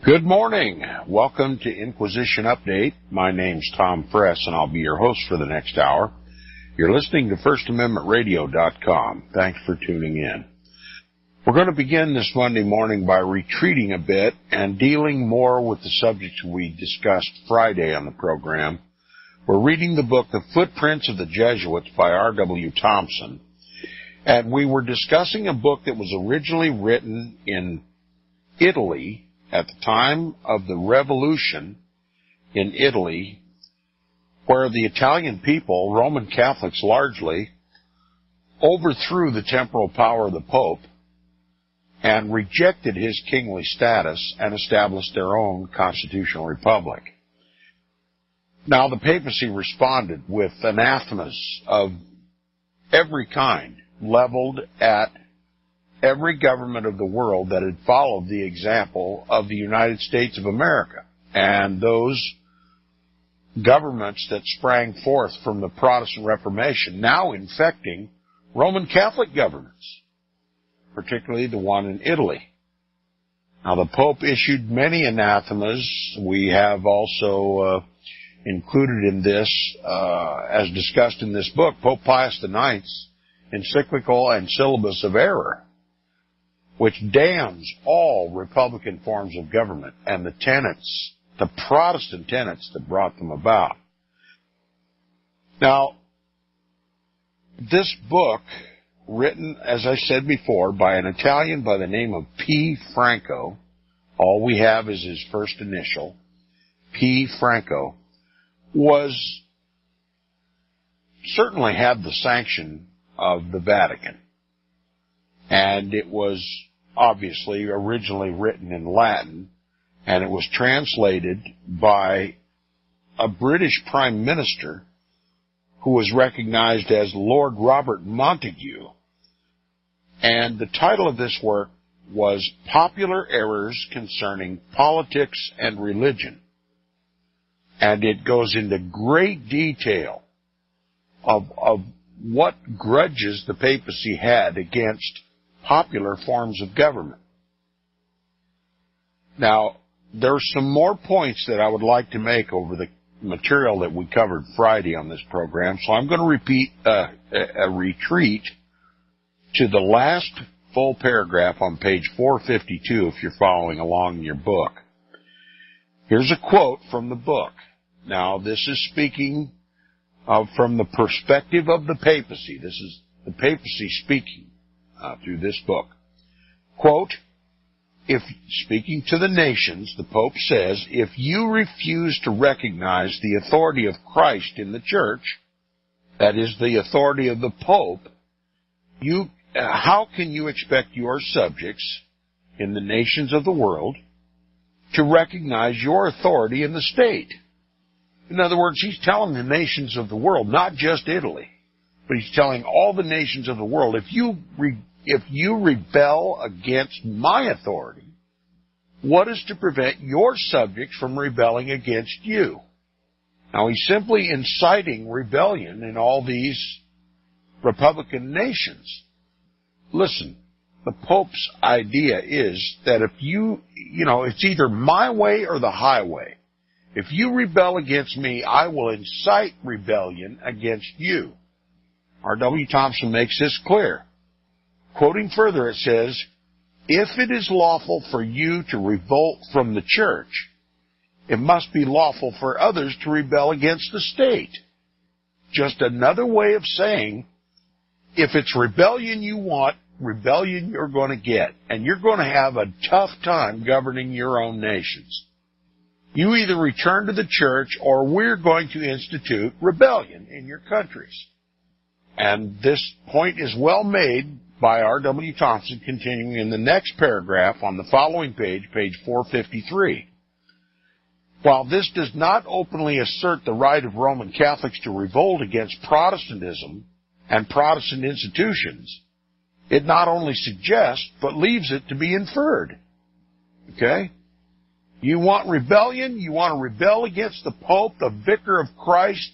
Good morning. Welcome to Inquisition Update. My name's Tom Fress, and I'll be your host for the next hour. You're listening to FirstAmendmentRadio.net. Thanks for tuning in. We're going to begin this Monday morning by retreating a bit and dealing more with the subjects we discussed Friday on the program. We're reading the book, The Footprints of the Jesuits by R.W. Thompson. And we were discussing a book that was originally written in Italy at the time of the revolution in Italy, where the Italian people, Roman Catholics largely, overthrew the temporal power of the Pope and rejected his kingly status and established their own constitutional republic. Now, the papacy responded with anathemas of every kind leveled at every government of the world that had followed the example of the United States of America and those governments that sprang forth from the Protestant Reformation, now infecting Roman Catholic governments, particularly the one in Italy. Now, the Pope issued many anathemas. We have also included in this, as discussed in this book, Pope Pius IX's encyclical and syllabus of error, which damns all Republican forms of government and the tenets, the Protestant tenets that brought them about. Now, this book, written, as I said before, by an Italian by the name of P. Franco, all we have is his first initial, P. Franco, was certainly had the sanction of the Vatican. And it was obviously originally written in Latin, and it was translated by a British Prime Minister who was recognized as Lord Robert Montagu. And the title of this work was Popular Errors Concerning Politics and Religion. And it goes into great detail of what grudges the papacy had against popular forms of government. Now, there's some more points that I would like to make over the material that we covered Friday on this program, so I'm going to retreat to the last full paragraph on page 452 if you're following along in your book. Here's a quote from the book. Now, this is speaking from the perspective of the papacy. This is the papacy speaking through this book. Quote, if speaking to the nations, the Pope says, if you refuse to recognize the authority of Christ in the Church, that is the authority of the Pope, how can you expect your subjects in the nations of the world to recognize your authority in the state? In other words, he's telling the nations of the world, not just Italy, but he's telling all the nations of the world, if you rebel against my authority, what is to prevent your subjects from rebelling against you? Now, he's simply inciting rebellion in all these Republican nations. Listen, the Pope's idea is that if it's either my way or the highway. If you rebel against me, I will incite rebellion against you. R.W. Thompson makes this clear. Quoting further, it says, if it is lawful for you to revolt from the church, it must be lawful for others to rebel against the state. Just another way of saying, if it's rebellion you want, rebellion you're going to get, and you're going to have a tough time governing your own nations. You either return to the church or we're going to institute rebellion in your countries. And this point is well made by R.W. Thompson, continuing in the next paragraph on the following page, page 453. While this does not openly assert the right of Roman Catholics to revolt against Protestantism and Protestant institutions, it not only suggests, but leaves it to be inferred. Okay? You want rebellion? You want to rebel against the Pope, the vicar of Christ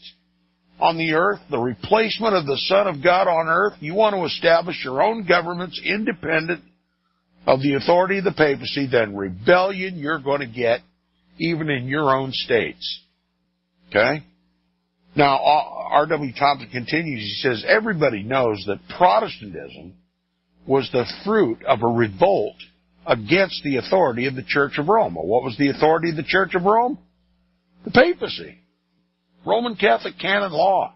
on the earth, the replacement of the Son of God on earth? You want to establish your own governments independent of the authority of the papacy, then rebellion you're going to get even in your own states. Okay? Now, R.W. Thompson continues, he says, everybody knows that Protestantism was the fruit of a revolt against the authority of the Church of Rome. Well, what was the authority of the Church of Rome? The papacy. Roman Catholic canon law.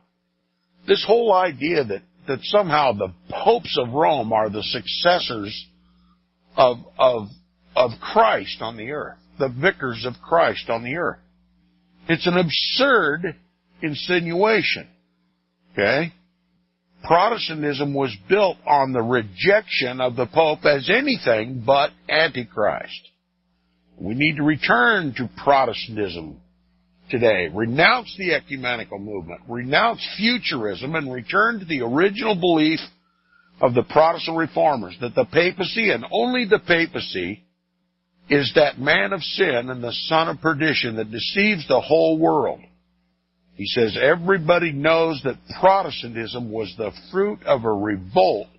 This whole idea that somehow the popes of Rome are the successors of Christ on the earth, the vicars of Christ on the earth. It's an absurd insinuation. Okay? Protestantism was built on the rejection of the Pope as anything but Antichrist. We need to return to Protestantism today. Renounce the ecumenical movement, renounce futurism, and return to the original belief of the Protestant reformers, that the papacy, and only the papacy, is that man of sin and the son of perdition that deceives the whole world. He says everybody knows that Protestantism was the fruit of a revolt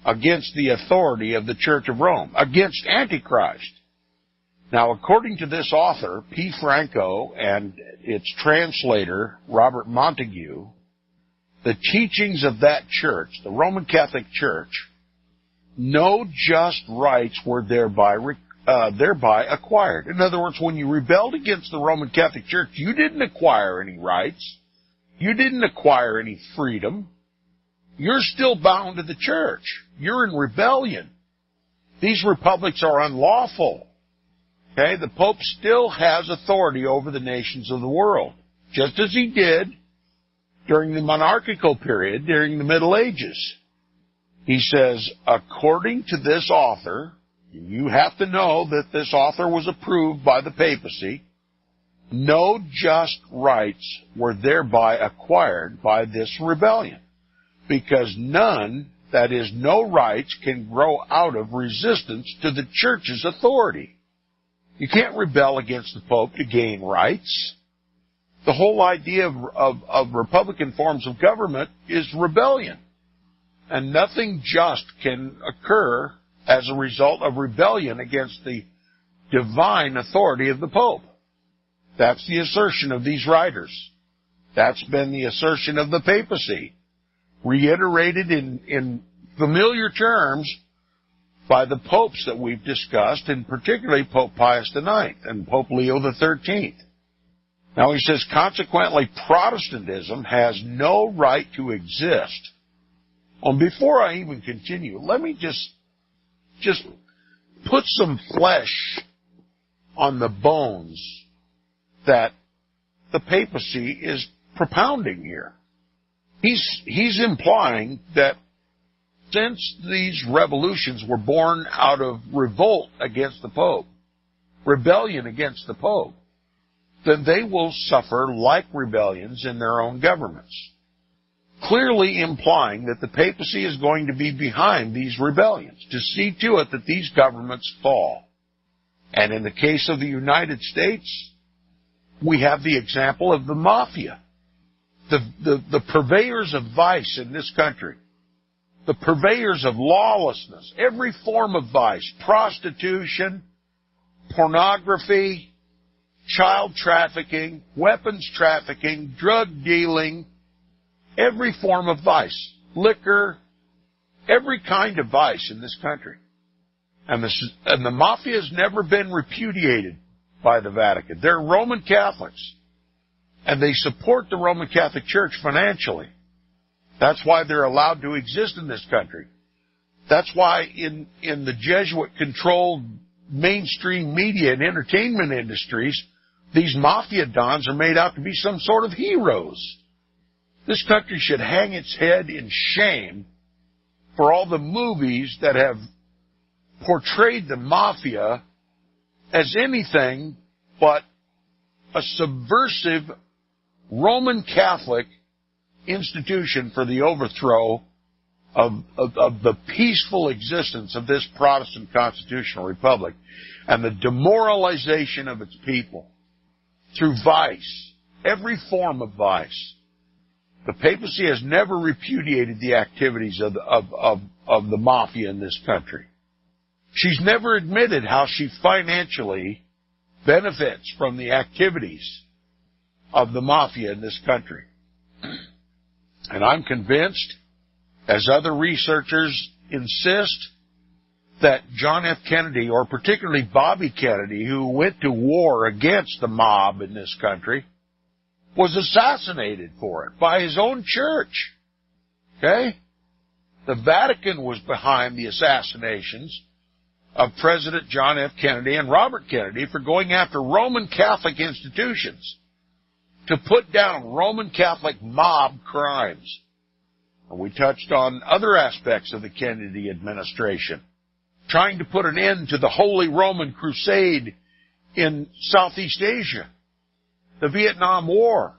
against the authority of the Church of Rome, against Antichrist. Now, according to this author, P. Franco, and its translator, Robert Montague, the teachings of that church, the Roman Catholic Church, no just rights were thereby acquired. In other words, when you rebelled against the Roman Catholic Church, you didn't acquire any rights. You didn't acquire any freedom. You're still bound to the church. You're in rebellion. These republics are unlawful. Okay? The Pope still has authority over the nations of the world, just as he did during the monarchical period, during the Middle Ages. He says, according to this author, you have to know that this author was approved by the papacy, no just rights were thereby acquired by this rebellion, because none, that is, no rights, can grow out of resistance to the church's authority. You can't rebel against the Pope to gain rights. The whole idea of Republican forms of government is rebellion. And nothing just can occur as a result of rebellion against the divine authority of the Pope. That's the assertion of these writers. That's been the assertion of the papacy, reiterated in familiar terms by the popes that we've discussed, and particularly Pope Pius IX and Pope Leo XIII. Now he says, consequently, Protestantism has no right to exist. And before I even continue, let me just put some flesh on the bones that the papacy is propounding here. He's implying that since these revolutions were born out of revolt against the Pope, rebellion against the Pope, then they will suffer like rebellions in their own governments, clearly implying that the papacy is going to be behind these rebellions to see to it that these governments fall. And in the case of the United States, we have the example of the mafia, the purveyors of vice in this country, the purveyors of lawlessness, every form of vice, prostitution, pornography, child trafficking, weapons trafficking, drug dealing, every form of vice, liquor, every kind of vice in this country. And the mafia has never been repudiated by the Vatican. They're Roman Catholics, and they support the Roman Catholic Church financially. That's why they're allowed to exist in this country. That's why in the Jesuit-controlled mainstream media and entertainment industries, these mafia dons are made out to be some sort of heroes. This country should hang its head in shame for all the movies that have portrayed the mafia as anything but a subversive Roman Catholic institution for the overthrow of the peaceful existence of this Protestant constitutional republic and the demoralization of its people through vice, every form of vice. The papacy has never repudiated the activities of the mafia in this country. She's never admitted how she financially benefits from the activities of the mafia in this country. And I'm convinced, as other researchers insist, that John F. Kennedy, or particularly Bobby Kennedy, who went to war against the mob in this country, was assassinated for it by his own church. Okay? The Vatican was behind the assassinations of President John F. Kennedy and Robert Kennedy for going after Roman Catholic institutions to put down Roman Catholic mob crimes. And we touched on other aspects of the Kennedy administration, trying to put an end to the Holy Roman Crusade in Southeast Asia, the Vietnam War,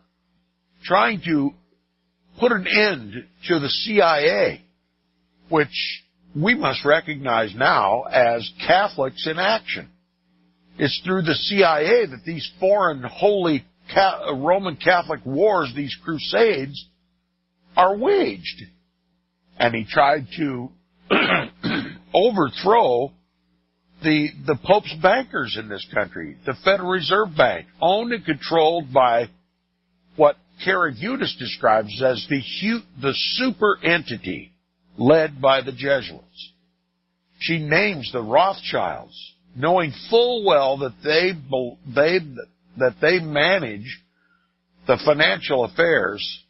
trying to put an end to the CIA, which we must recognize now as Catholics in action. It's through the CIA that these foreign holy Roman Catholic wars, these crusades, are waged. And he tried to overthrow the Pope's bankers in this country, the Federal Reserve Bank, owned and controlled by what Karagutis describes as the super entity led by the Jesuits. She names the Rothschilds, knowing full well that they manage the financial affairs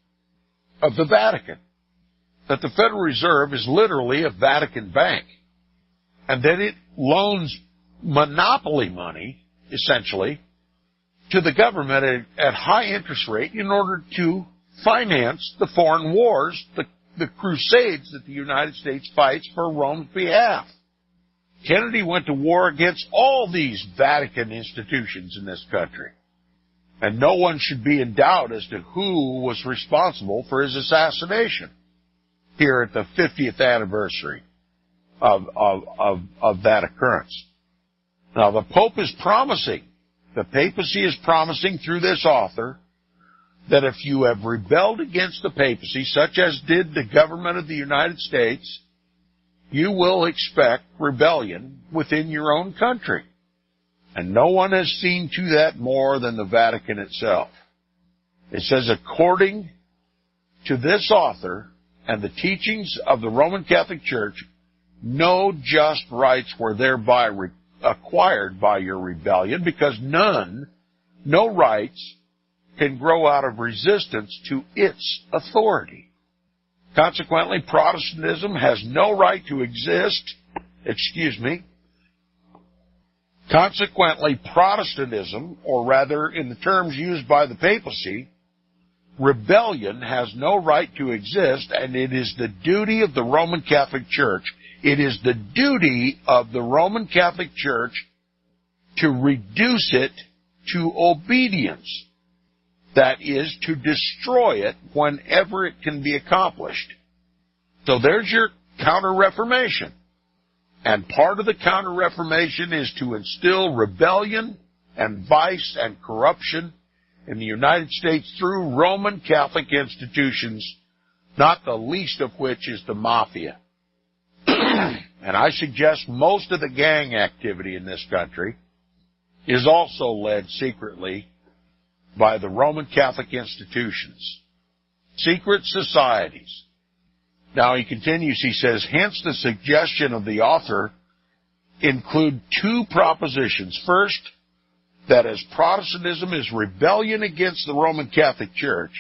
of the Vatican, that the Federal Reserve is literally a Vatican bank, and that it loans monopoly money, essentially, to the government at high interest rate in order to finance the foreign wars, the crusades that the United States fights for Rome's behalf. Kennedy went to war against all these Vatican institutions in this country. And no one should be in doubt as to who was responsible for his assassination here at the 50th anniversary of that occurrence. Now, the Pope is promising, the papacy is promising through this author, that if you have rebelled against the papacy, such as did the government of the United States, you will expect rebellion within your own country. And no one has seen to that more than the Vatican itself. It says, according to this author and the teachings of the Roman Catholic Church, no just rights were thereby acquired by your rebellion, because no rights can grow out of resistance to its authority. Consequently, Protestantism has no right to exist. Consequently, Protestantism, or rather in the terms used by the papacy, rebellion has no right to exist, and it is the duty of the Roman Catholic Church. It is the duty of the Roman Catholic Church to reduce it to obedience. That is, to destroy it whenever it can be accomplished. So there's your Counter-Reformation. And part of the Counter-Reformation is to instill rebellion and vice and corruption in the United States through Roman Catholic institutions, not the least of which is the mafia. And I suggest most of the gang activity in this country is also led secretly by the Roman Catholic institutions, secret societies. Now he continues, he says, hence the suggestion of the author include two propositions. First, that as Protestantism is rebellion against the Roman Catholic Church,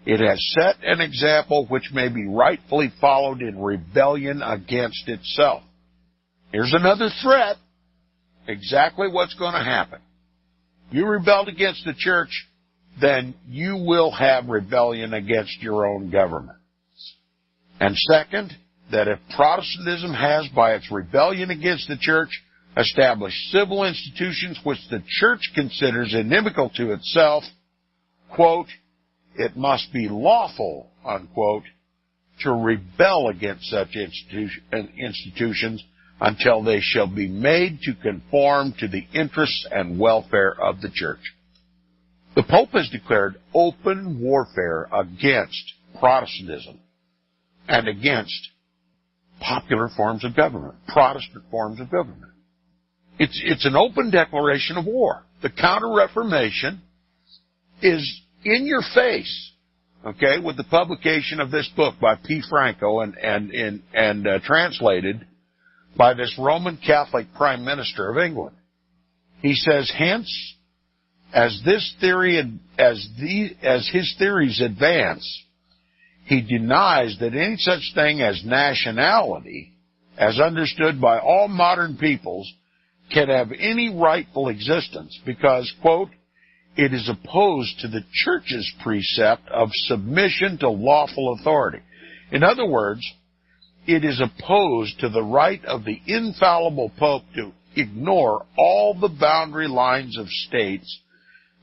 it has set an example which may be rightfully followed in rebellion against itself. Here's another threat. Exactly what's going to happen. You rebelled against the church, then you will have rebellion against your own government. And second, that if Protestantism has, by its rebellion against the church, established civil institutions which the church considers inimical to itself, quote, it must be lawful, unquote, to rebel against such institutions until they shall be made to conform to the interests and welfare of the church. The Pope has declared open warfare against Protestantism and against popular forms of government, Protestant forms of government. It's an open declaration of war. The Counter-Reformation is in your face, okay, with the publication of this book by P. Franco and translated by this Roman Catholic Prime Minister of England. He says, hence, as his theories advance, he denies that any such thing as nationality, as understood by all modern peoples, can have any rightful existence because, quote, it is opposed to the Church's precept of submission to lawful authority. In other words, it is opposed to the right of the infallible Pope to ignore all the boundary lines of states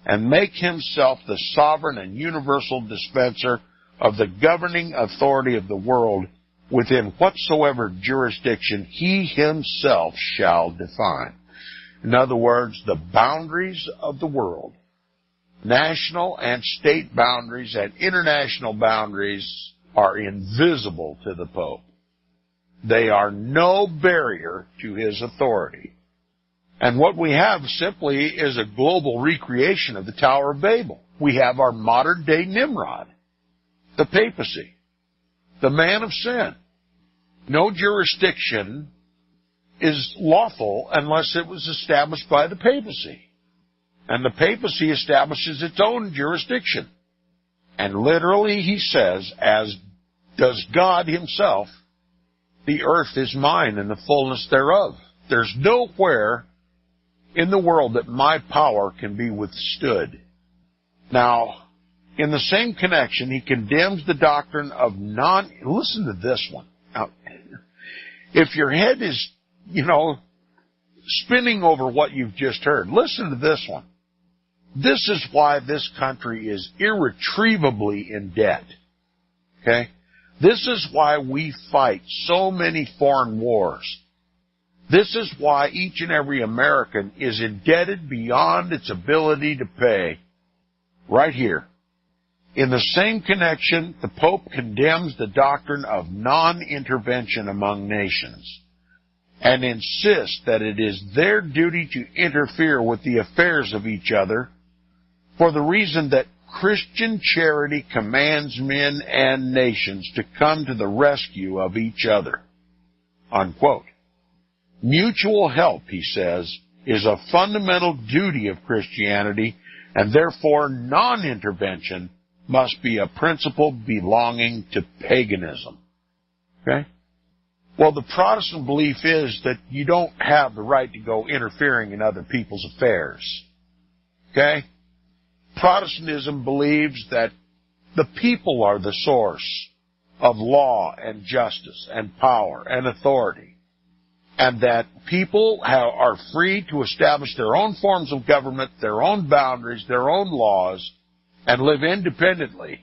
and make himself the sovereign and universal dispenser of the governing authority of the world within whatsoever jurisdiction he himself shall define. In other words, the boundaries of the world, national and state boundaries and international boundaries, are invisible to the Pope. They are no barrier to his authority. And what we have simply is a global recreation of the Tower of Babel. We have our modern-day Nimrod, the papacy, the man of sin. No jurisdiction is lawful unless it was established by the papacy. And the papacy establishes its own jurisdiction. And literally he says, as does God himself, the earth is mine and the fullness thereof. There's nowhere in the world that my power can be withstood. Now, in the same connection, he condemns the doctrine of listen to this one. Now, if your head is, spinning over what you've just heard, listen to this one. This is why this country is irretrievably in debt. Okay? This is why we fight so many foreign wars. This is why each and every American is indebted beyond its ability to pay. Right here. In the same connection, the Pope condemns the doctrine of non-intervention among nations and insists that it is their duty to interfere with the affairs of each other for the reason that Christian charity commands men and nations to come to the rescue of each other. Unquote. Mutual help, he says, is a fundamental duty of Christianity, and therefore non-intervention must be a principle belonging to paganism. Okay? Well, the Protestant belief is that you don't have the right to go interfering in other people's affairs. Okay? Protestantism believes that the people are the source of law and justice and power and authority, and that people are free to establish their own forms of government, their own boundaries, their own laws, and live independently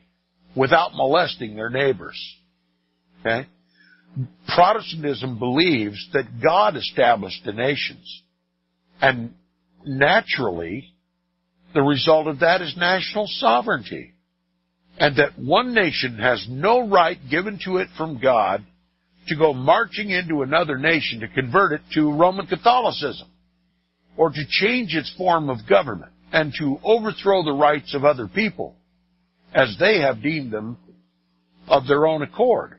without molesting their neighbors. Okay? Protestantism believes that God established the nations, and naturally, the result of that is national sovereignty, and that one nation has no right given to it from God to go marching into another nation to convert it to Roman Catholicism, or to change its form of government, and to overthrow the rights of other people, as they have deemed them of their own accord.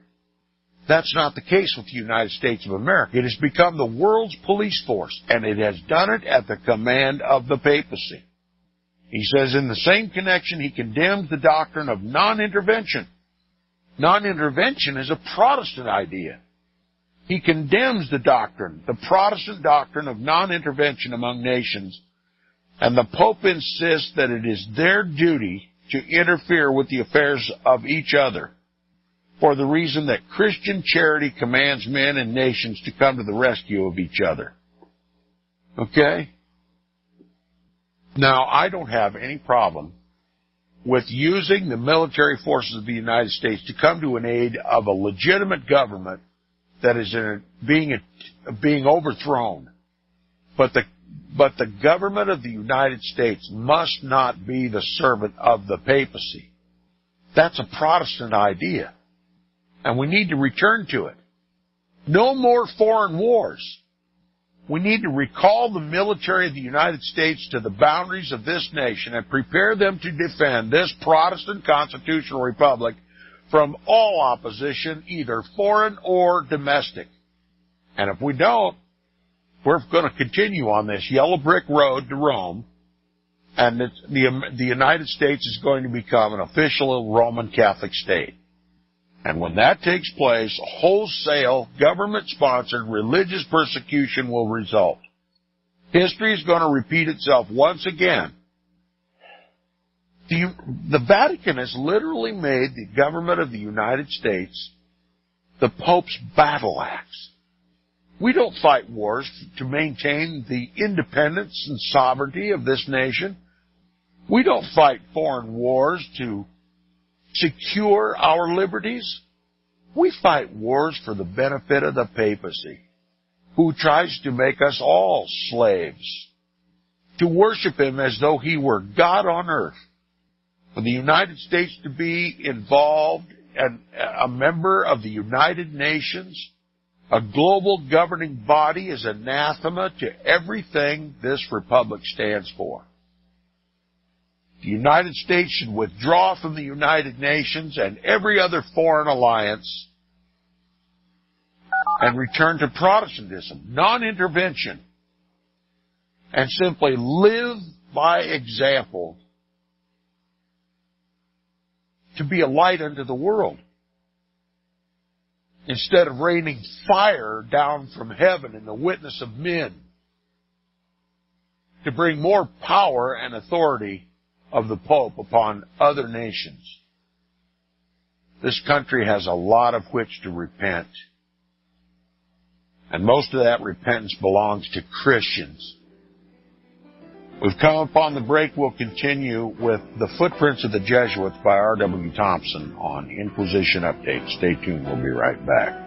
That's not the case with the United States of America. It has become the world's police force, and it has done it at the command of the papacy. He says in the same connection, he condemns the doctrine of non-intervention. Non-intervention is a Protestant idea. He condemns the Protestant doctrine of non-intervention among nations, and the Pope insists that it is their duty to interfere with the affairs of each other, for the reason that Christian charity commands men and nations to come to the rescue of each other. Okay? Now, I don't have any problem with using the military forces of the United States to come to an aid of a legitimate government that is being overthrown. But the government of the United States must not be the servant of the papacy. That's a Protestant idea, and we need to return to it. No more foreign wars. We need to recall the military of the United States to the boundaries of this nation and prepare them to defend this Protestant constitutional republic from all opposition, either foreign or domestic. And if we don't, we're going to continue on this yellow brick road to Rome, and the United States is going to become an official Roman Catholic state. And when that takes place, wholesale, government-sponsored religious persecution will result. History is going to repeat itself once again. The Vatican has literally made the government of the United States the Pope's battle axe. We don't fight wars to maintain the independence and sovereignty of this nation. We don't fight foreign wars to secure our liberties. We fight wars for the benefit of the papacy, who tries to make us all slaves, to worship him as though he were God on earth. For the United States to be involved and a member of the United Nations, a global governing body, is anathema to everything this republic stands for. The United States should withdraw from the United Nations and every other foreign alliance and return to Protestantism, non-intervention, and simply live by example to be a light unto the world, instead of raining fire down from heaven in the witness of men to bring more power and authority of the Pope upon other nations. This country has a lot of which to repent, and most of that repentance belongs to Christians. We've come upon the break. We'll continue with The Footprints of the Jesuits by R.W. Thompson on Inquisition Update. Stay tuned. We'll be right back.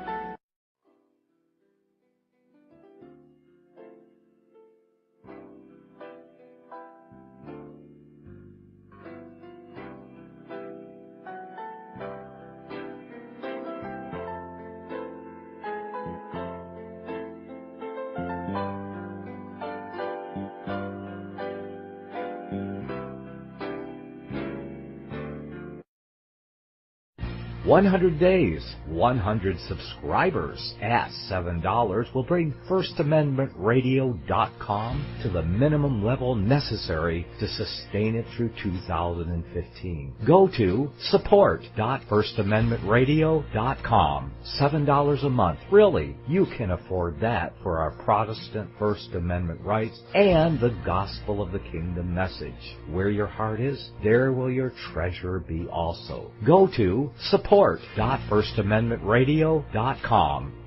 $100 days, 100 subscribers at $7 will bring FirstAmendmentRadio.com to the minimum level necessary to sustain it through 2015. Go to support.FirstAmendmentRadio.com. $7 a month. Really, you can afford that for our Protestant First Amendment rights and the gospel of the kingdom message. Where your heart is, there will your treasure be also. Go to support.FirstAmendmentRadio.com.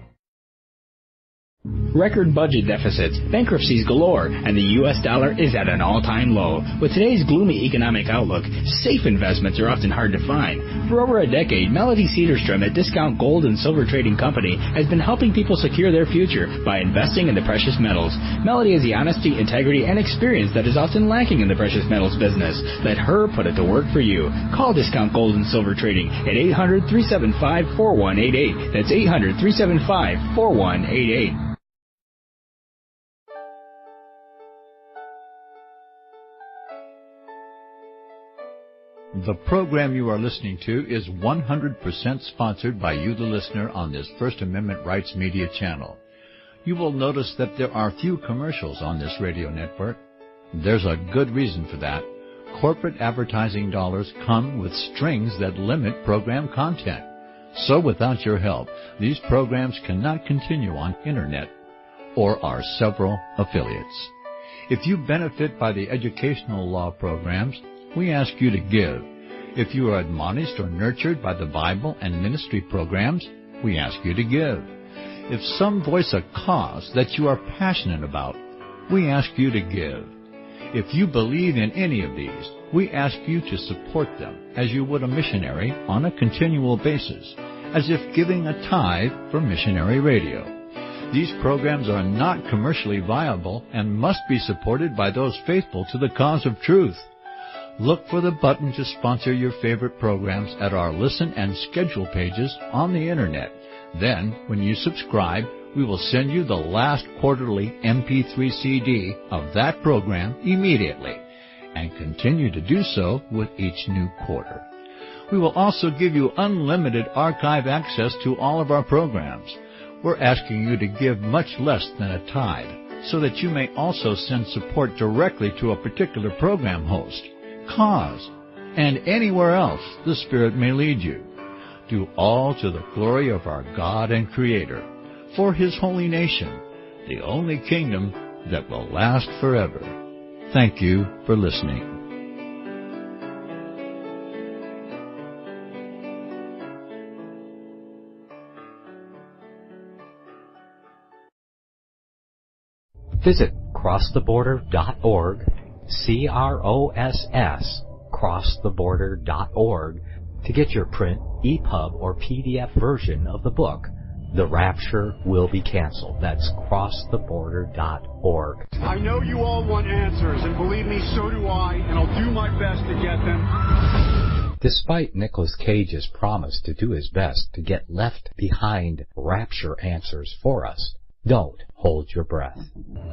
Record budget deficits, bankruptcies galore, and the U.S. dollar is at an all-time low. With today's gloomy economic outlook, safe investments are often hard to find. For over a decade, Melody Cedarstrom at Discount Gold and Silver Trading Company has been helping people secure their future by investing in the precious metals. Melody has the honesty, integrity, and experience that is often lacking in the precious metals business. Let her put it to work for you. Call Discount Gold and Silver Trading at 800-375-4188. That's 800-375-4188. The program you are listening to is 100% sponsored by you, the listener, on this First Amendment Rights Media channel. You will notice that there are few commercials on this radio network. There's a good reason for that. Corporate advertising dollars come with strings that limit program content. So without your help, these programs cannot continue on Internet or our several affiliates. If you benefit by the educational law programs, we ask you to give. If you are admonished or nurtured by the Bible and ministry programs, we ask you to give. If some voice a cause that you are passionate about, we ask you to give. If you believe in any of these, we ask you to support them as you would a missionary on a continual basis, as if giving a tithe for missionary radio. These programs are not commercially viable and must be supported by those faithful to the cause of truth. Look for the button to sponsor your favorite programs at our listen and schedule pages on the Internet. Then, when you subscribe, we will send you the last quarterly MP3 CD of that program immediately, and continue to do so with each new quarter. We will also give you unlimited archive access to all of our programs. We're asking you to give much less than a tithe, so that you may also send support directly to a particular program host, cause, and anywhere else the Spirit may lead you. Do all to the glory of our God and Creator, for His holy nation, the only kingdom that will last forever. Thank you for listening. Visit crosstheborder.org, crosstheborder.org, to get your print, EPUB, or PDF version of the book, The Rapture Will Be Canceled. That's crosstheborder.org. I know you all want answers, and believe me, so do I, and I'll do my best to get them. Despite Nicolas Cage's promise to do his best to get left behind rapture answers for us, don't hold your breath.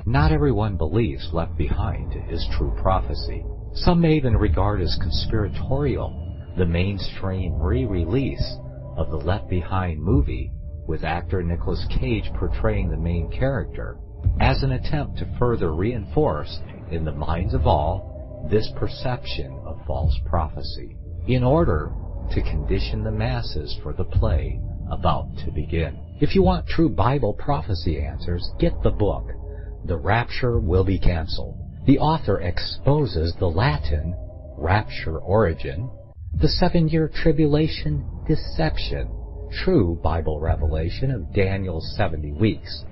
Not everyone believes Left Behind is true prophecy. Some may even regard as conspiratorial the mainstream re-release of the Left Behind movie with actor Nicolas Cage portraying the main character as an attempt to further reinforce in the minds of all this perception of false prophecy in order to condition the masses for the play about to begin. If you want true Bible prophecy answers, get the book, The Rapture Will Be Canceled. The author exposes the Latin rapture origin, the 7-year tribulation deception, true Bible revelation of Daniel's 70 weeks,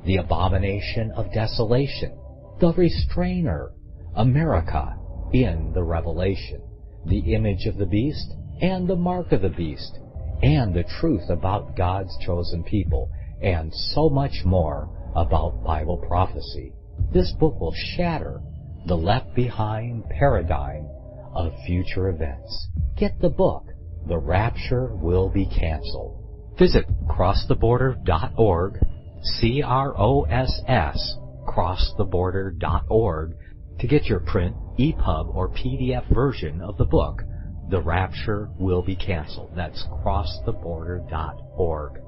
the abomination of desolation, the restrainer, America in the Revelation, the image of the beast and the mark of the beast, and the truth about God's chosen people, and so much more about Bible prophecy. This book will shatter the Left Behind paradigm of future events. Get the book, The Rapture Will Be Canceled. Visit crosstheborder.org, crosstheborder.org, to get your print, EPUB, or PDF version of the book, The Rapture Will Be Canceled. That's crosstheborder.org.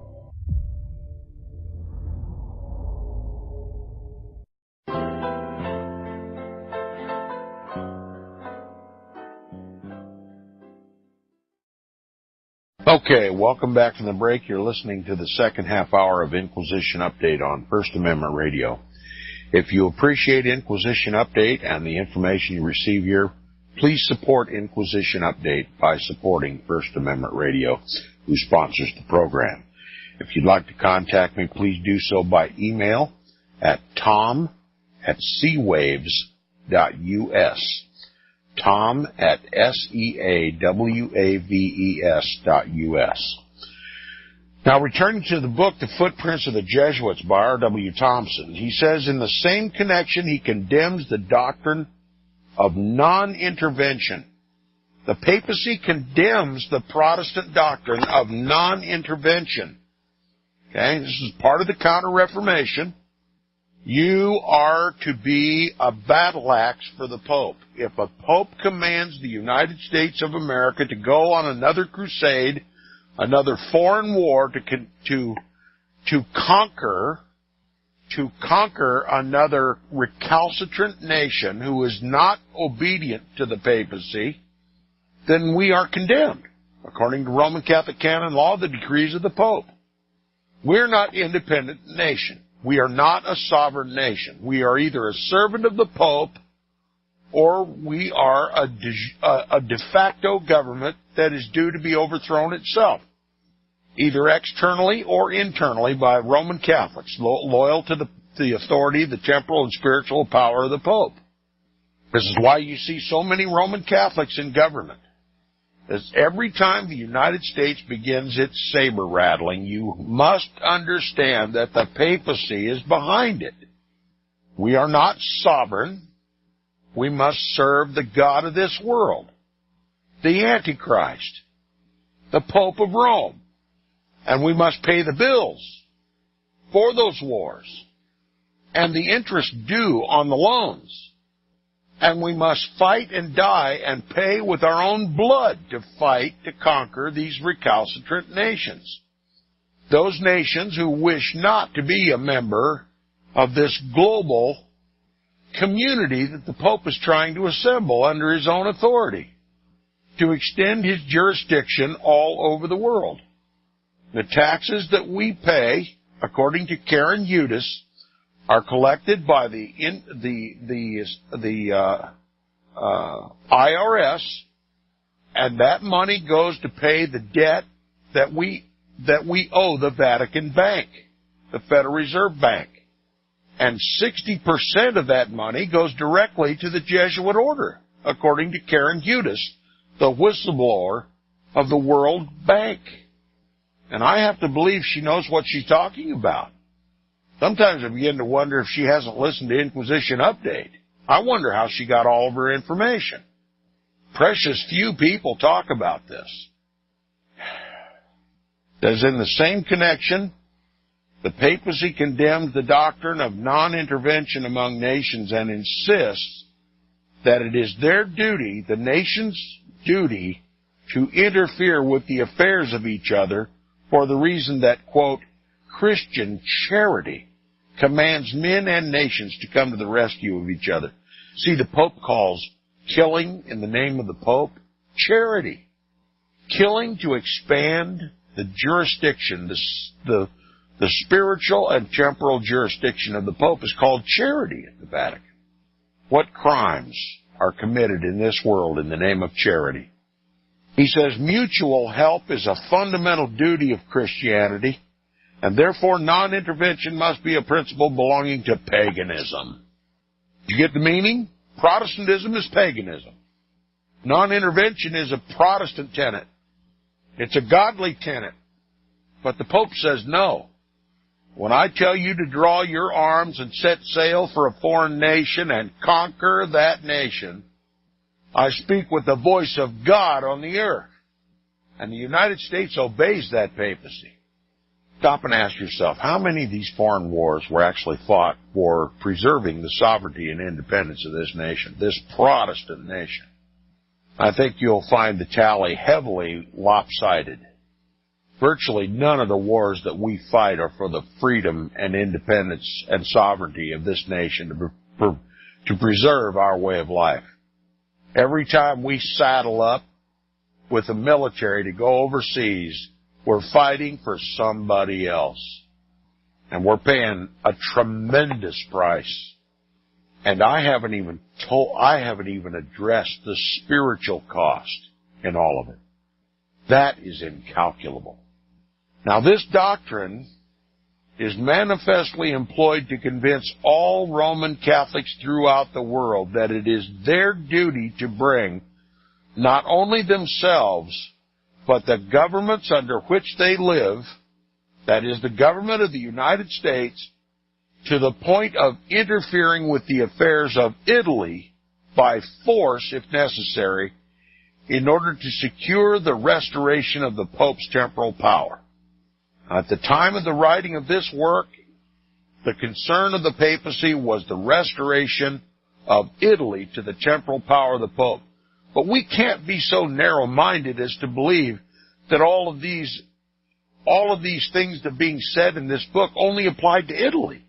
Okay, welcome back from the break. You're listening to the second half hour of Inquisition Update on First Amendment Radio. If you appreciate Inquisition Update and the information you receive here, please support Inquisition Update by supporting First Amendment Radio, who sponsors the program. If you'd like to contact me, please do so by email at tom@seawaves.us. tom@seawaves.us. Now, returning to the book, The Footprints of the Jesuits by R.W. Thompson, he says in the same connection he condemns the doctrine of non-intervention. The papacy condemns the Protestant doctrine of non-intervention. Okay, this is part of the Counter-Reformation. You are to be a battle axe for the Pope. If a Pope commands the United States of America to go on another crusade, another foreign war to conquer another recalcitrant nation who is not obedient to the papacy, then we are condemned, according to Roman Catholic canon law, the decrees of the Pope. We're not an independent nation. We are not a sovereign nation. We are either a servant of the Pope or we are a de facto government that is due to be overthrown itself, either externally or internally by Roman Catholics, loyal to the authority, the temporal and spiritual power of the Pope. This is why you see so many Roman Catholics in government. As every time the United States begins its saber rattling, you must understand that the papacy is behind it. We are not sovereign. We must serve the God of this world, the Antichrist, the Pope of Rome, And we must pay the bills for those wars and the interest due on the loans. And we must fight and die and pay with our own blood to fight to conquer these recalcitrant nations. Those nations who wish not to be a member of this global community that the Pope is trying to assemble under his own authority to extend his jurisdiction all over the world. The taxes that we pay, according to Karen Eudes, are collected by the IRS, and that money goes to pay the debt that we owe the Vatican Bank, the Federal Reserve Bank. And 60% of that money goes directly to the Jesuit order, according to Karen Eudes, the whistleblower of the World Bank. And I have to believe she knows what she's talking about. Sometimes I begin to wonder if she hasn't listened to Inquisition Update. I wonder how she got all of her information. Precious few people talk about this. As in the same connection, the papacy condemns the doctrine of non-intervention among nations and insists that it is their duty, the nation's duty, to interfere with the affairs of each other for the reason that, quote, Christian charity commands men and nations to come to the rescue of each other. See, the Pope calls killing in the name of the Pope charity. Killing to expand the jurisdiction, the spiritual and temporal jurisdiction of the Pope is called charity at the Vatican. What crimes are committed in this world in the name of charity? He says mutual help is a fundamental duty of Christianity, and therefore non-intervention must be a principle belonging to paganism. You get the meaning? Protestantism is paganism. Non-intervention is a Protestant tenet. It's a godly tenet. But the Pope says no. When I tell you to draw your arms and set sail for a foreign nation and conquer that nation, I speak with the voice of God on the earth. And the United States obeys that papacy. Stop and ask yourself, how many of these foreign wars were actually fought for preserving the sovereignty and independence of this nation, this Protestant nation? I think you'll find the tally heavily lopsided. Virtually none of the wars that we fight are for the freedom and independence and sovereignty of this nation to preserve our way of life. Every time we saddle up with the military to go overseas, we're fighting for somebody else. And we're paying a tremendous price. And I haven't even addressed the spiritual cost in all of it. That is incalculable. Now, this doctrine is manifestly employed to convince all Roman Catholics throughout the world that it is their duty to bring not only themselves, but the governments under which they live, that is the government of the United States, to the point of interfering with the affairs of Italy by force, if necessary, in order to secure the restoration of the Pope's temporal power. At the time of the writing of this work, the concern of the papacy was the restoration of Italy to the temporal power of the Pope. But we can't be so narrow-minded as to believe that all of these things that are being said in this book only applied to Italy.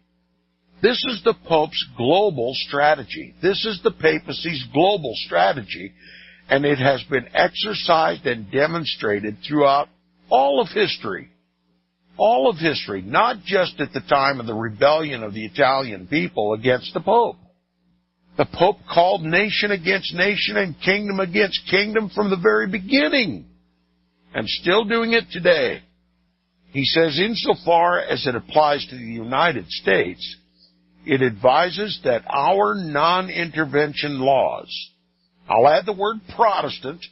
This is the Pope's global strategy. This is the papacy's global strategy, and it has been exercised and demonstrated throughout all of history. All of history, not just at the time of the rebellion of the Italian people against the Pope. The Pope called nation against nation and kingdom against kingdom from the very beginning, and still doing it today. He says, insofar as it applies to the United States, it advises that our non-intervention laws, I'll add the word Protestant,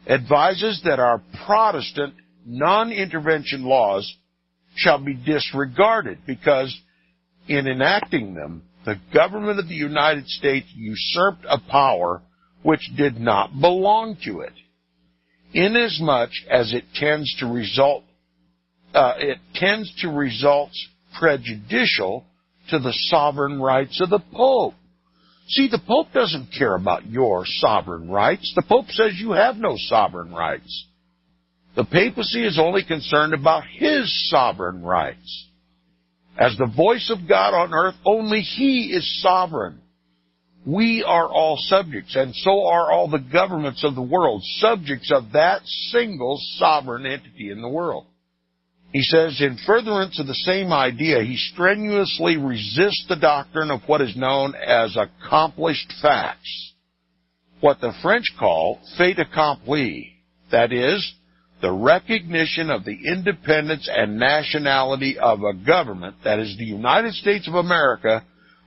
advises that our Protestant non-intervention laws shall be disregarded because in enacting them, the government of the United States usurped a power which did not belong to it, inasmuch as it tends to result it tends to result prejudicial to the sovereign rights of the Pope. See, the Pope doesn't care about your sovereign rights. The Pope says you have no sovereign rights. The papacy is only concerned about his sovereign rights. As the voice of God on earth, only he is sovereign. We are all subjects, and so are all the governments of the world, subjects of that single sovereign entity in the world. He says, in furtherance of the same idea, he strenuously resists the doctrine of what is known as accomplished facts, what the French call fait accompli, that is, the recognition of the independence and nationality of a government, that is the United States of America,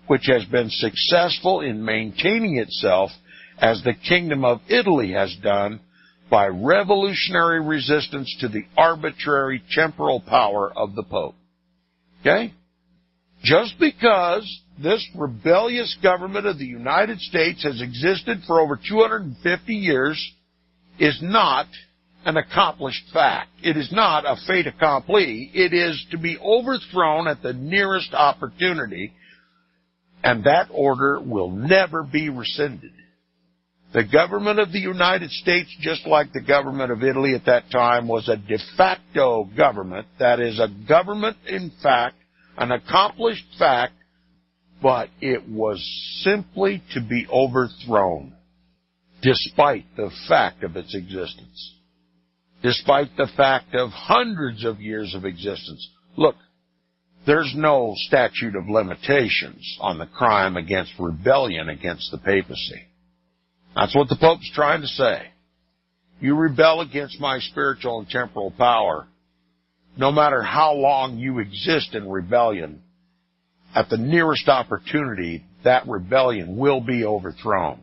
which has been successful in maintaining itself as the Kingdom of Italy has done by revolutionary resistance to the arbitrary temporal power of the Pope. Okay? Just because this rebellious government of the United States has existed for over 250 years is not an accomplished fact. It is not a fait accompli. It is to be overthrown at the nearest opportunity, and that order will never be rescinded. The government of the United States, just like the government of Italy at that time, was a de facto government. That is a government, in fact, an accomplished fact, but it was simply to be overthrown, despite the fact of its existence, despite the fact of hundreds of years of existence. Look, there's no statute of limitations on the crime against rebellion against the papacy. That's what the Pope's trying to say. You rebel against my spiritual and temporal power, no matter how long you exist in rebellion, at the nearest opportunity, that rebellion will be overthrown.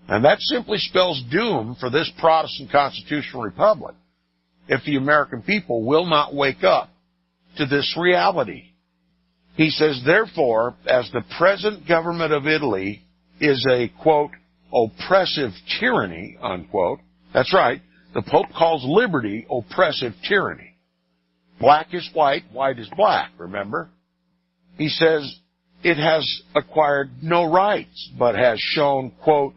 And that simply spells doom for this Protestant constitutional republic if the American people will not wake up to this reality. He says, therefore, as the present government of Italy is a, quote, oppressive tyranny, unquote. That's right. The Pope calls liberty oppressive tyranny. Black is white, white is black, remember? He says it has acquired no rights, but has shown, quote,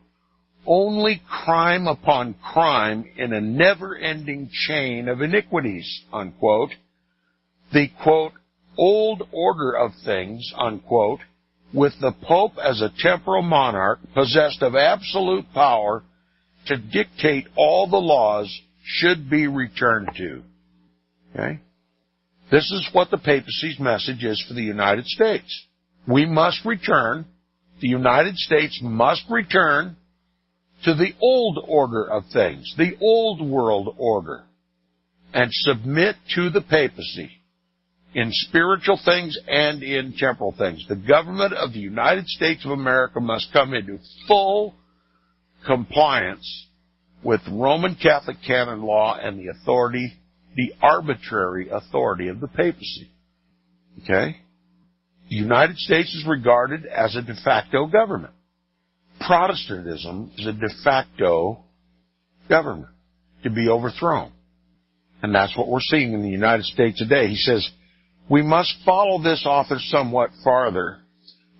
only crime upon crime in a never-ending chain of iniquities, unquote. The, quote, old order of things, unquote, with the Pope as a temporal monarch possessed of absolute power to dictate all the laws, should be returned to. Okay? This is what the papacy's message is for the United States. We must return, the United States must return to the old order of things, the old world order, and submit to the papacy in spiritual things and in temporal things. The government of the United States of America must come into full compliance with Roman Catholic canon law and the authority, the arbitrary authority of the papacy. Okay? The United States is regarded as a de facto government. Protestantism is a de facto government to be overthrown. And that's what we're seeing in the United States today. He says, we must follow this author somewhat farther,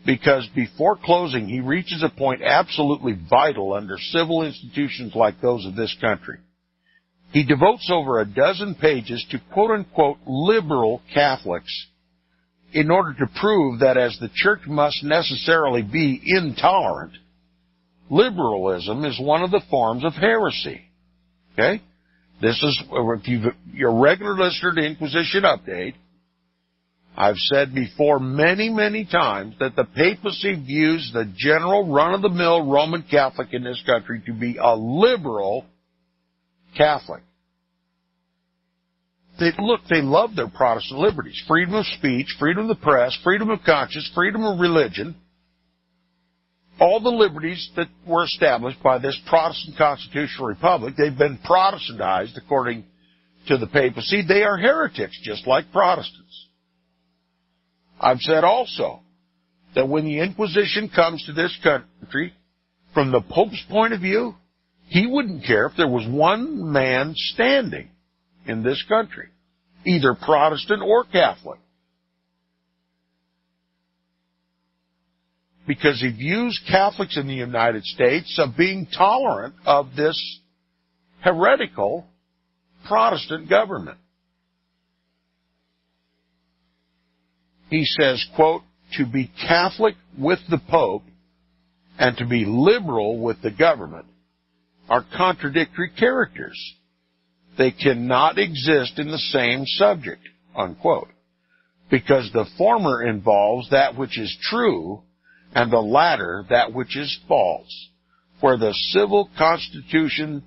because before closing, he reaches a point absolutely vital under civil institutions like those of this country. He devotes over a dozen pages to quote-unquote liberal Catholics in order to prove that as the church must necessarily be intolerant, liberalism is one of the forms of heresy. Okay? This is, if you're a regular listener to Inquisition Update, I've said before many, many times that the papacy views the general run-of-the-mill Roman Catholic in this country to be a liberal Catholic. They love their Protestant liberties. Freedom of speech, freedom of the press, freedom of conscience, freedom of religion. All the liberties that were established by this Protestant constitutional republic, they've been Protestantized according to the papacy. They are heretics, just like Protestants. I've said also that when the Inquisition comes to this country, from the Pope's point of view, he wouldn't care if there was one man standing in this country. either Protestant or Catholic. Because he views Catholics in the United States of being tolerant of this heretical Protestant government. He says, quote, to be Catholic with the Pope and to be liberal with the government are contradictory characters. They cannot exist in the same subject, unquote, because the former involves that which is true and the latter that which is false, where the civil constitution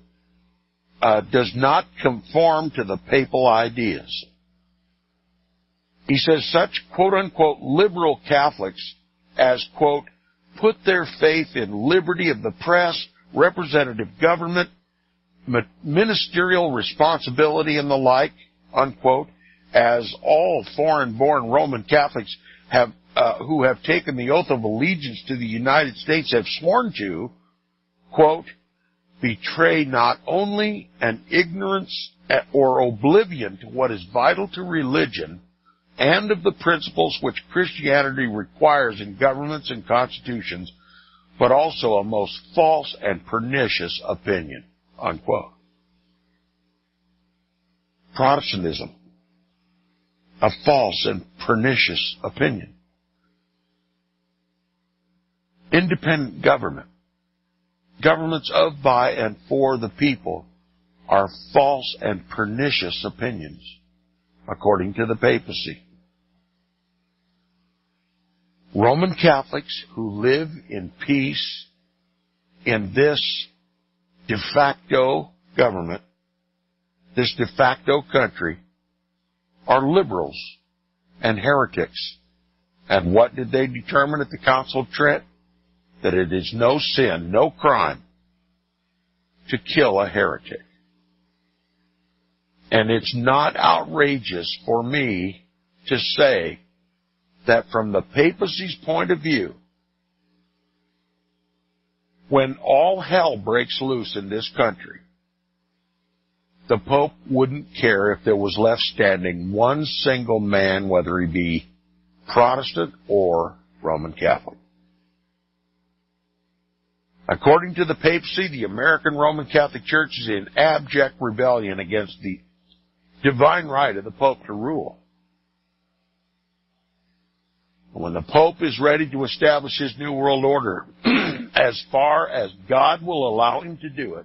does not conform to the papal ideas. He says such quote-unquote liberal Catholics as, quote, put their faith in liberty of the press, representative government, ministerial responsibility and the like, unquote, as all foreign-born Roman Catholics have who have taken the oath of allegiance to the United States have sworn to, quote, betray not only an ignorance or oblivion to what is vital to religion and of the principles which Christianity requires in governments and constitutions, but also a most false and pernicious opinion, unquote. Protestantism, a false and pernicious opinion. Independent government, governments of, by, and for the people, are false and pernicious opinions, according to the papacy. Roman Catholics who live in peace in this de facto government, this de facto country, are liberals and heretics. And what did they determine at the Council of Trent? That it is no sin, no crime, to kill a heretic. And it's not outrageous for me to say that from the papacy's point of view, when all hell breaks loose in this country, the Pope wouldn't care if there was left standing one single man, whether he be Protestant or Roman Catholic. According to the papacy, the American Roman Catholic Church is in abject rebellion against the divine right of the Pope to rule. When the Pope is ready to establish his new world order, as far as God will allow him to do it,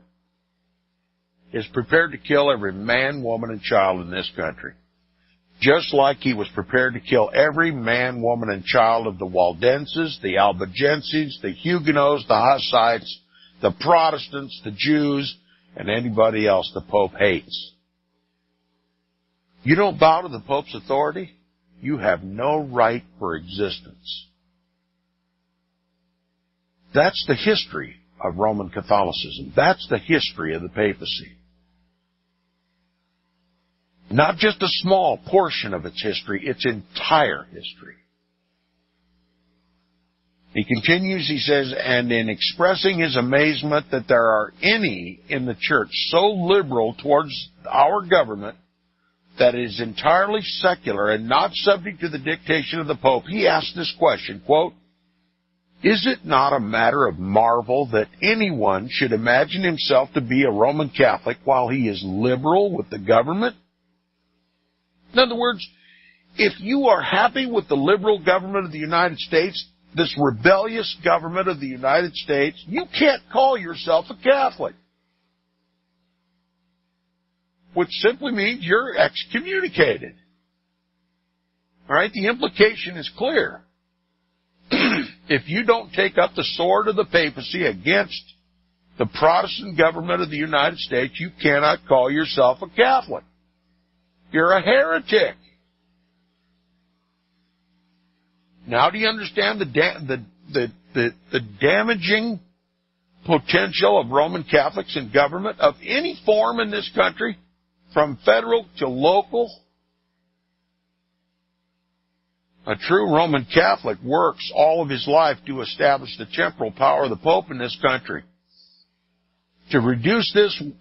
is prepared to kill every man, woman, and child in this country. Just like he was prepared to kill every man, woman, and child of the Waldenses, the Albigenses, the Huguenots, the Hussites, the Protestants, the Jews, and anybody else the Pope hates. You don't bow to the Pope's authority, you have no right for existence. That's the history of Roman Catholicism. That's the history of the papacy. Not just a small portion of its history, its entire history. He continues, he says, and in expressing his amazement that there are any in the church so liberal towards our government that it is entirely secular and not subject to the dictation of the Pope, he asked this question, quote, is it not a matter of marvel that anyone should imagine himself to be a Roman Catholic while he is liberal with the government? In other words, if you are happy with the liberal government of the United States, this rebellious government of the United States, you can't call yourself a Catholic. Which simply means you're excommunicated. All right, the implication is clear. If you don't take up the sword of the papacy against the Protestant government of the United States, you cannot call yourself a Catholic. You're a heretic. Now do you understand the damaging potential of Roman Catholics in government of any form in this country, from federal to local? A true Roman Catholic works all of his life to establish the temporal power of the Pope in this country, to reduce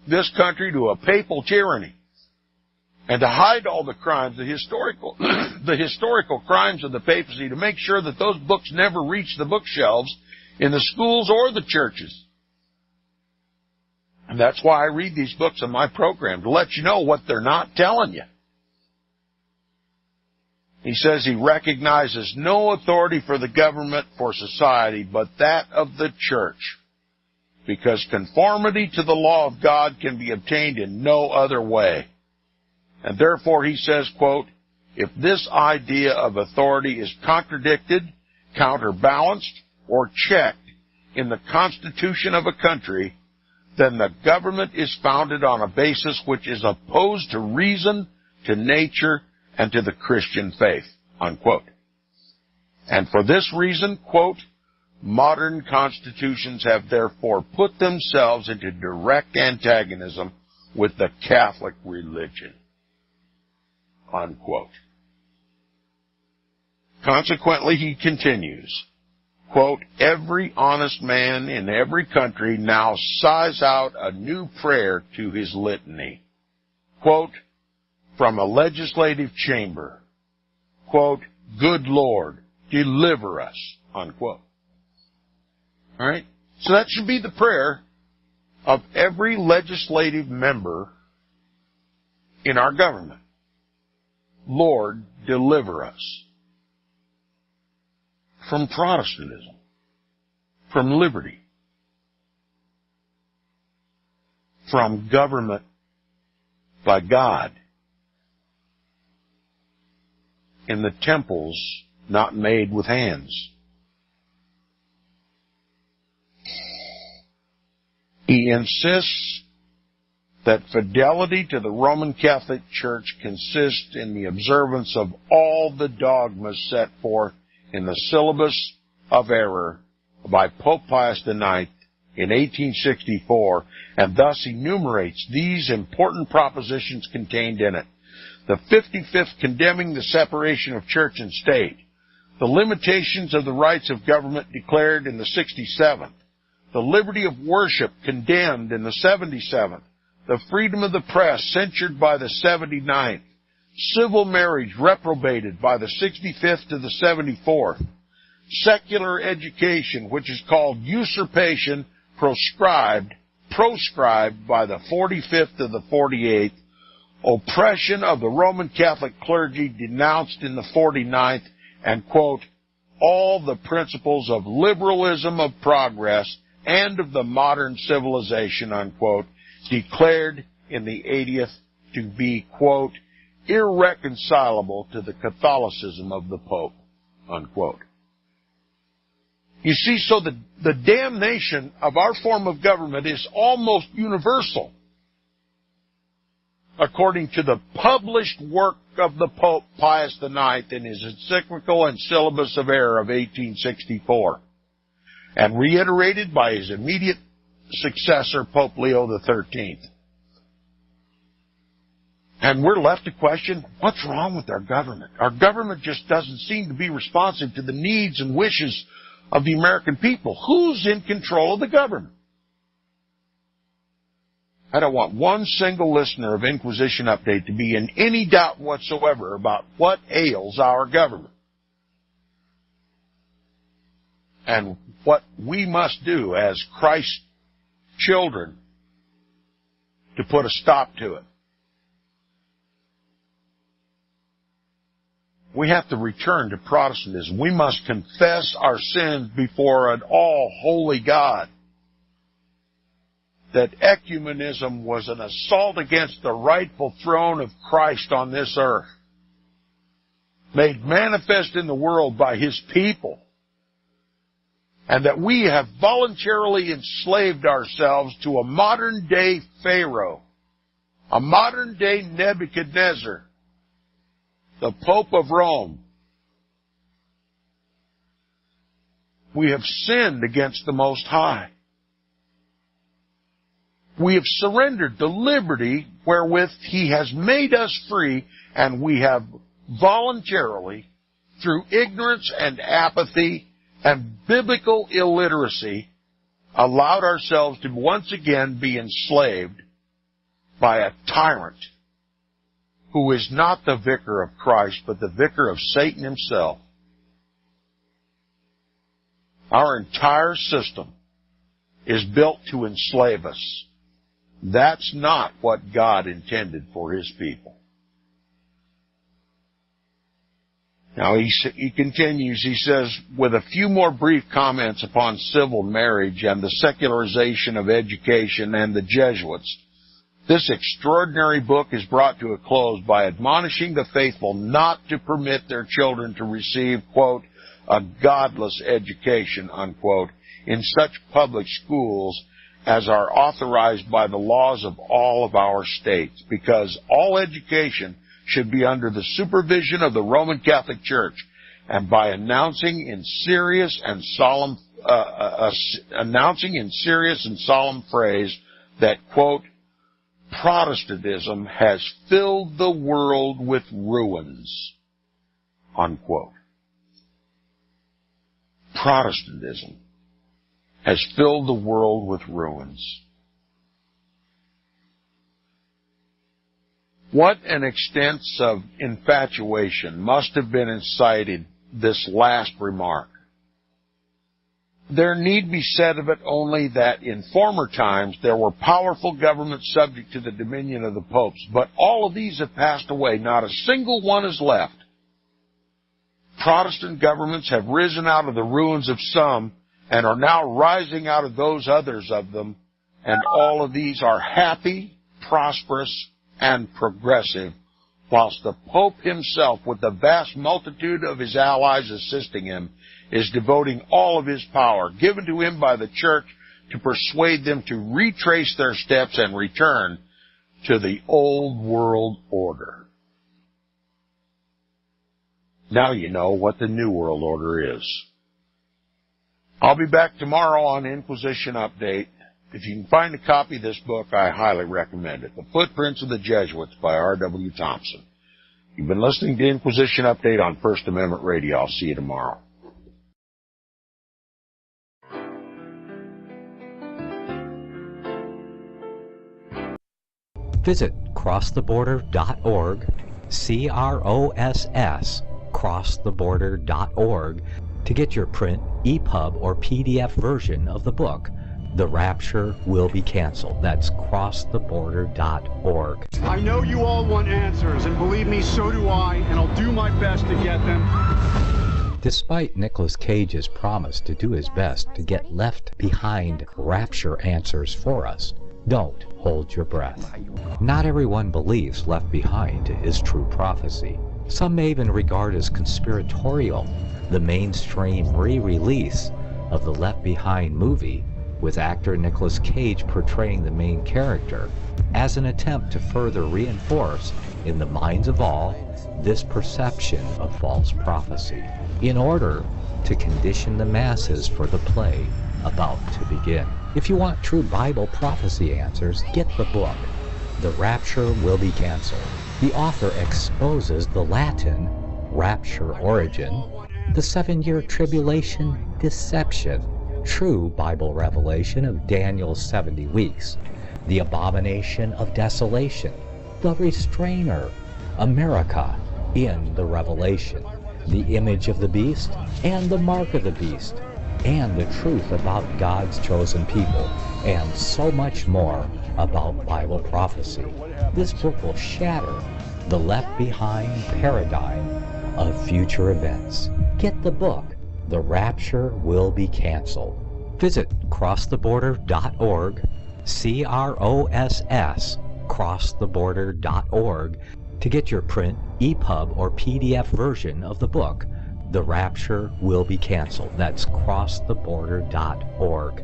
this country to a papal tyranny, and to hide all the crimes, the historical crimes of the papacy, to make sure that those books never reach the bookshelves in the schools or the churches. And that's why I read these books on my program, to let you know what they're not telling you. He says he recognizes no authority for the government, for society, but that of the church, because conformity to the law of God can be obtained in no other way. And therefore, he says, quote, if this idea of authority is contradicted, counterbalanced, or checked in the constitution of a country, then the government is founded on a basis which is opposed to reason, to nature, and to the Christian faith, unquote. And for this reason, quote, modern constitutions have therefore put themselves into direct antagonism with the Catholic religion, unquote. Consequently, he continues, quote, every honest man in every country now sighs out a new prayer to his litany, quote, from a legislative chamber, quote, good Lord, deliver us, unquote. All right? So that should be the prayer of every legislative member in our government. Lord, deliver us from Protestantism, from liberty, from government by God, in the temples not made with hands. He insists that fidelity to the Roman Catholic Church consists in the observance of all the dogmas set forth in the Syllabus of Error by Pope Pius IX in 1864, and thus enumerates these important propositions contained in it. The 55th condemning the separation of church and state, the limitations of the rights of government declared in the 67th, the liberty of worship condemned in the 77th, the freedom of the press censured by the 79th, civil marriage reprobated by the 65th to the 74th, secular education, which is called usurpation, proscribed by the 45th to the 48th, oppression of the Roman Catholic clergy denounced in the 49th, and, quote, all the principles of liberalism, of progress, and of the modern civilization, unquote, declared in the 80th to be, quote, irreconcilable to the Catholicism of the Pope, unquote. You see, so the damnation of our form of government is almost universal, according to the published work of the Pope Pius IX in his encyclical and Syllabus of Error of 1864, and reiterated by his immediate successor, Pope Leo XIII. And we're left to question, what's wrong with our government? Our government just doesn't seem to be responsive to the needs and wishes of the American people. Who's in control of the government? I don't want one single listener of Inquisition Update to be in any doubt whatsoever about what ails our government and what we must do as Christ's children to put a stop to it. We have to return to Protestantism. We must confess our sins before an all-holy God. That ecumenism was an assault against the rightful throne of Christ on this earth, made manifest in the world by His people, and that we have voluntarily enslaved ourselves to a modern-day Pharaoh, a modern-day Nebuchadnezzar, the Pope of Rome. We have sinned against the Most High. We have surrendered the liberty wherewith He has made us free, and we have voluntarily, through ignorance and apathy and biblical illiteracy, allowed ourselves to once again be enslaved by a tyrant who is not the vicar of Christ, but the vicar of Satan himself. Our entire system is built to enslave us. That's not what God intended for His people. Now he continues, he says, with a few more brief comments upon civil marriage and the secularization of education and the Jesuits, this extraordinary book is brought to a close by admonishing the faithful not to permit their children to receive, quote, a godless education, unquote, in such public schools as are authorized by the laws of all of our states, because all education should be under the supervision of the Roman Catholic Church, and by announcing in serious and solemn phrase that, quote, Protestantism has filled the world with ruins, unquote. Protestantism has filled the world with ruins. What an extent of infatuation must have been incited this last remark. There need be said of it only that in former times there were powerful governments subject to the dominion of the popes, but all of these have passed away. Not a single one is left. Protestant governments have risen out of the ruins of some and are now rising out of those others of them, and all of these are happy, prosperous, and progressive, whilst the Pope himself, with the vast multitude of his allies assisting him, is devoting all of his power, given to him by the Church, to persuade them to retrace their steps and return to the old world order. Now you know what the New World Order is. I'll be back tomorrow on Inquisition Update. If you can find a copy of this book, I highly recommend it. The Footprints of the Jesuits by R.W. Thompson. You've been listening to Inquisition Update on First Amendment Radio. I'll see you tomorrow. Visit crosstheborder.org, C-R-O-S-S, crosstheborder.org, to get your print, EPUB, or PDF version of the book, The Rapture Will Be Canceled. That's crosstheborder.org. I know you all want answers, and believe me, so do I, and I'll do my best to get them. Despite Nicolas Cage's promise to do his best to get left behind rapture answers for us, don't hold your breath. Not everyone believes Left Behind is true prophecy. Some may even regard as conspiratorial the mainstream re-release of the Left Behind movie, with actor Nicolas Cage portraying the main character, as an attempt to further reinforce in the minds of all this perception of false prophecy, in order to condition the masses for the play about to begin. If you want true Bible prophecy answers, get the book, The Rapture Will Be Canceled. The author exposes the Latin rapture origin, the 7-year tribulation deception, true Bible revelation of Daniel's 70 weeks, the abomination of desolation, the restrainer, America in the Revelation, the image of the beast and the mark of the beast, and the truth about God's chosen people, and so much more about Bible prophecy. This book will shatter the Left Behind paradigm of future events. Get the book, The Rapture Will Be Canceled. Visit crosstheborder.org, C-R-O-S-S, crosstheborder.org, to get your print, EPUB, or PDF version of the book, The Rapture Will Be Canceled. That's crosstheborder.org.